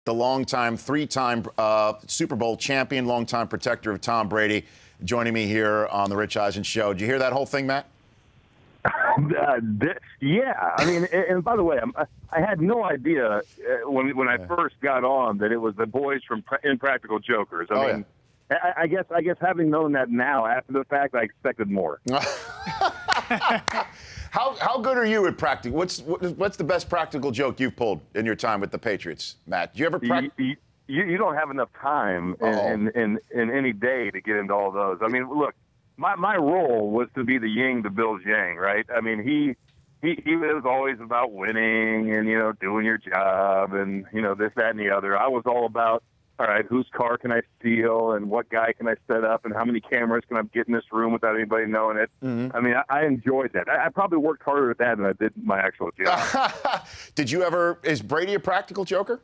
the longtime three-time Super Bowl champion, longtime protector of Tom Brady, joining me here on the Rich Eisen Show. Did you hear that whole thing, Matt? Yeah, I mean, and by the way, I had no idea when I first got on that it was the boys from Impractical Jokers. I mean, I guess having known that now after the fact, I expected more. How good are you at practical? What's the best practical joke you've pulled in your time with the Patriots, Matt? Do you ever practice? You don't have enough time in any day to get into all those. I mean, look. My role was to be the yin to Bill's yang, right? I mean, he was always about winning and, doing your job and, this, that, and the other. I was all about, all right, whose car can I steal and what guy can I set up and how many cameras can I get in this room without anybody knowing it? Mm-hmm. I mean, I enjoyed that. I probably worked harder at that than I did my actual job. Is Brady a practical joker?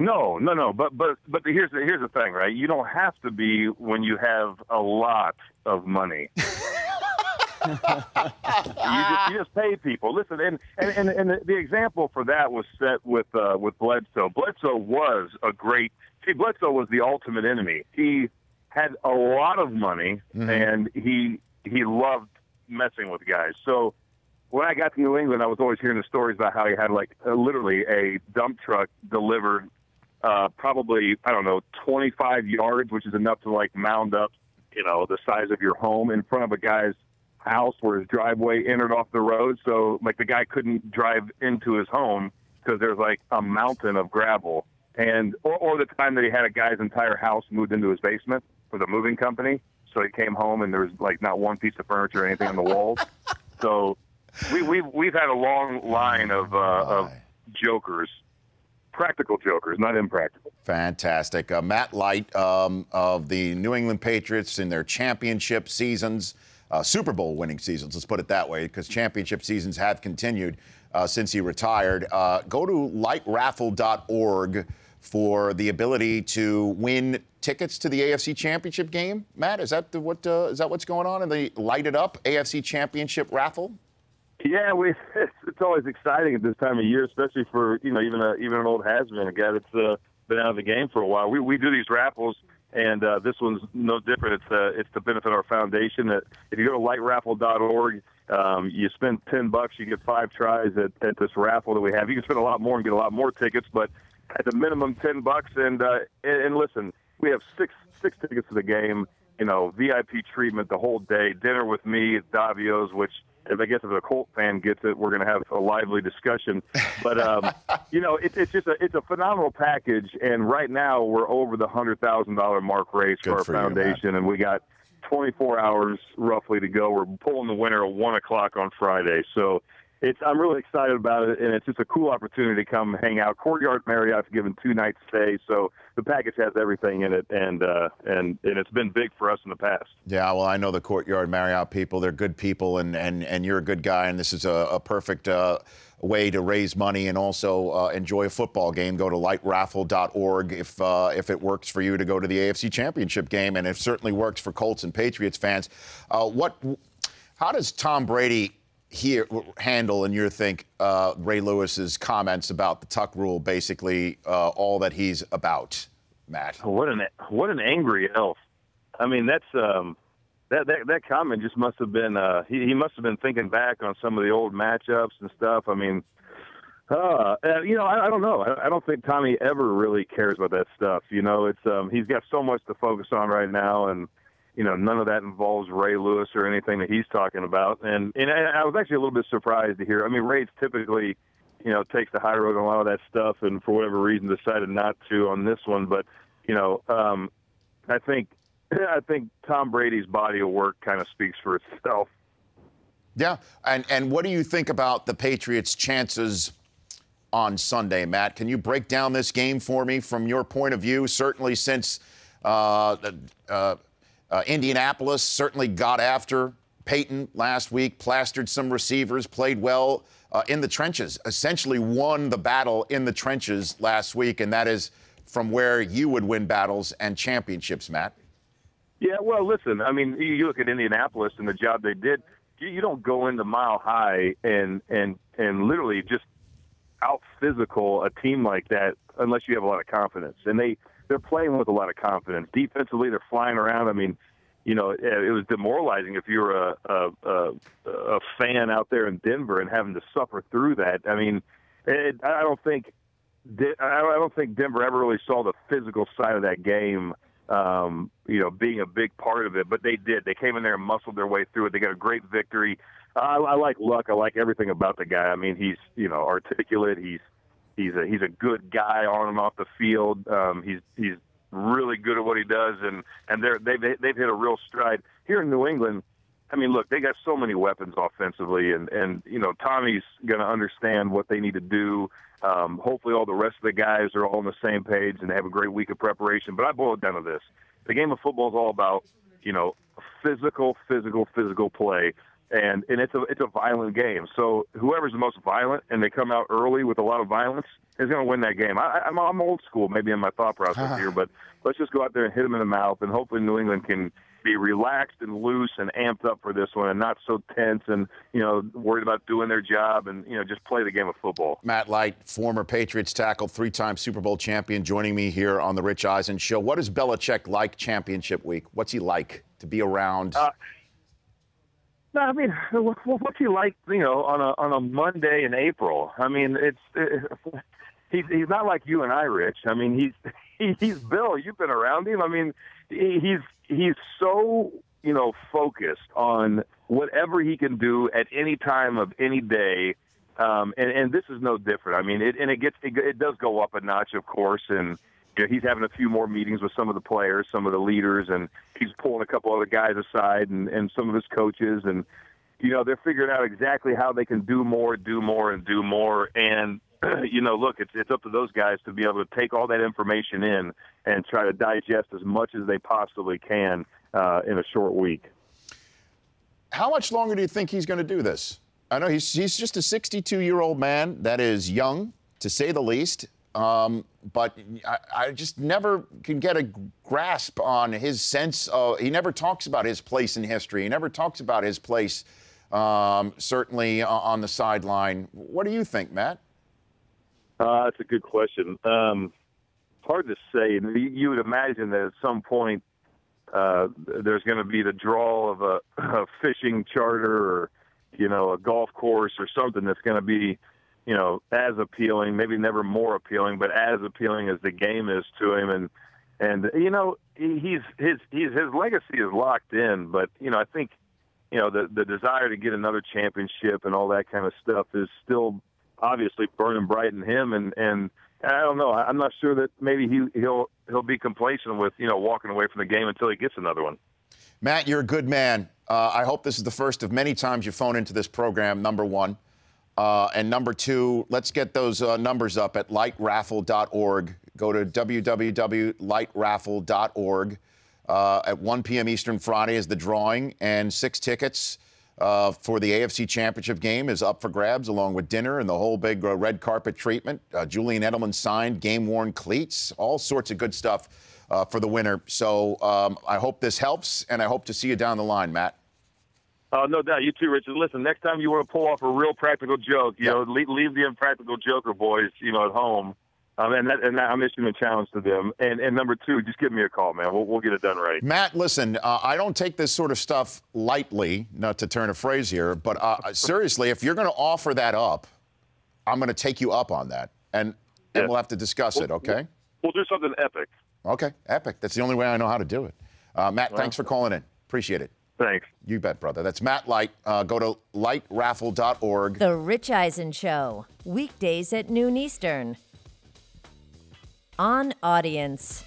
No. But here's the thing, right? You don't have to be when you have a lot of money. you just pay people. Listen, and the example for that was set with Bledsoe. Bledsoe was Bledsoe was the ultimate enemy. He had a lot of money, mm-hmm. and he loved messing with guys. So when I got to New England, I was always hearing the stories about how he had literally a dump truck delivered. Probably, 25 yards, which is enough to mound up, the size of your home in front of a guy's house where his driveway entered off the road. So the guy couldn't drive into his home because there's a mountain of gravel. And, or the time that he had a guy's entire house moved into his basement for the moving company. So he came home and there was not one piece of furniture or anything on the walls. So we've had a long line of jokers. Practical jokers, not impractical. Fantastic. Matt Light of the New England Patriots in their championship seasons, Super Bowl winning seasons, let's put it that way, because championship seasons have continued since he retired. Go to lightraffle.org for the ability to win tickets to the AFC Championship game. Matt, is that what's going on in the Light It Up AFC Championship Raffle? Yeah, it's always exciting at this time of year, especially for even an old has-been, a guy that's been out of the game for a while. We do these raffles, and this one's no different. It's to benefit our foundation. That if you go to lightraffle.org, you spend $10, you get 5 tries at this raffle that we have. You can spend a lot more and get a lot more tickets, but at the minimum $10. And listen, we have six tickets to the game. VIP treatment the whole day, dinner with me at Davio's, which. If a Colt fan gets it, we're going to have a lively discussion. But it's a phenomenal package, and right now we're over the $100,000 mark race for our foundation, and we got 24 hours roughly to go. We're pulling the winner at 1 o'clock on Friday, so I'm really excited about it, and it's just a cool opportunity to come hang out. Courtyard Marriott's given 2 nights stay, so the package has everything in it, and it's been big for us in the past. Yeah, well, I know the Courtyard Marriott people. They're good people, and you're a good guy, and this is a perfect way to raise money and also enjoy a football game. Go to lightraffle.org if it works for you to go to the AFC Championship game, and it certainly works for Colts and Patriots fans. How does Tom Brady handle, and you think, Ray Lewis's comments about the Tuck rule, basically all that he's about, Matt? What an angry elf! I mean, that's that comment just must have been he must have been thinking back on some of the old matchups and stuff. I mean, I don't know. I don't think Tommy ever really cares about that stuff. It's he's got so much to focus on right now, and. None of that involves Ray Lewis or anything that he's talking about. And I was actually a little bit surprised to hear. I mean, Ray's typically, takes the high road on a lot of that stuff, and for whatever reason decided not to on this one. But, I think Tom Brady's body of work kind of speaks for itself. Yeah. And what do you think about the Patriots' chances on Sunday, Matt? Can you break down this game for me from your point of view? Certainly since Indianapolis certainly got after Peyton last week, plastered some receivers, played well in the trenches, essentially won the battle in the trenches last week, and that is from where you would win battles and championships, Matt. Yeah, well, listen, I mean, you look at Indianapolis and the job they did. You don't go into Mile High and literally just out-physical a team like that unless you have a lot of confidence. And they're playing with a lot of confidence. Defensively, they're flying around. I mean, you know, it was demoralizing if you were a fan out there in Denver and having to suffer through that. I mean, I don't think Denver ever really saw the physical side of that game, you know, being a big part of it. But they did. They came in there and muscled their way through it. They got a great victory. I like Luck. I like everything about the guy. I mean, he's, you know, articulate. He's a good guy on and off the field. He's really good at what he does, and they've hit a real stride here in New England. I mean, look, they got so many weapons offensively, and you know, Tommy's going to understand what they need to do. Hopefully all the rest of the guys are all on the same page and they have a great week of preparation. But I boil it down to this. The game of football is all about, you know, physical play. And it's a violent game. So whoever's the most violent and they come out early with a lot of violence is going to win that game. I'm old school maybe in my thought process here, but let's just go out there and hit them in the mouth, and hopefully New England can be relaxed and loose and amped up for this one and not so tense and, you know, worried about doing their job and, you know, just play the game of football. Matt Light, former Patriots tackle, three-time Super Bowl champion, joining me here on the Rich Eisen Show. What is Belichick like championship week? What's he like to be around? No, I mean, what's he like, you know, on a Monday in April? I mean, he's not like you and I, Rich. I mean, he's Bill. You've been around him. I mean, he's so, you know, focused on whatever he can do at any time of any day, and this is no different. I mean, it does go up a notch, of course, and you know, he's having a few more meetings with some of the players, some of the leaders, and he's pulling a couple other guys aside and some of his coaches. And, you know, they're figuring out exactly how they can do more. And, you know, look, it's up to those guys to be able to take all that information in and try to digest as much as they possibly can in a short week. How much longer do you think he's going to do this? I know he's just a 62-year-old man. That is young, to say the least. But I just never can get a grasp on his sense of, he never talks about his place in history. He never talks about his place, certainly on the sideline. What do you think, Matt? That's a good question. Hard to say. You would imagine that at some point there's going to be the draw of a fishing charter or, you know, a golf course or something that's going to be, you know, as appealing, maybe never more appealing, but as appealing as the game is to him. And you know, his legacy is locked in, but, you know, I think, you know, the desire to get another championship and all that kind of stuff is still obviously burning bright in him. And I don't know. I'm not sure that maybe he'll be complacent with, you know, walking away from the game until he gets another one. Matt, you're a good man. I hope this is the first of many times you phone into this program, number one. And number two, let's get those numbers up at lightraffle.org. Go to www.lightraffle.org. At 1 p.m. Eastern Friday is the drawing, and 6 tickets for the AFC Championship game is up for grabs, along with dinner and the whole big red carpet treatment. Julian Edelman signed game-worn cleats, all sorts of good stuff for the winner. So I hope this helps, and I hope to see you down the line, Matt. No doubt. You too, Richard. Listen, next time you want to pull off a real practical joke, you know, leave the Impractical Joker boys, you know, at home. And I'm issuing a challenge to them. And number two, just give me a call, man. We'll get it done right. Matt, listen, I don't take this sort of stuff lightly, not to turn a phrase here, but seriously, if you're going to offer that up, I'm going to take you up on that. And we'll have to discuss it, okay? We'll do something epic. Okay, epic. That's the only way I know how to do it. Matt, thanks for calling in. Appreciate it. Thanks. You bet, brother. That's Matt Light. Go to lightraffle.org. The Rich Eisen Show, weekdays at noon Eastern. On Audience.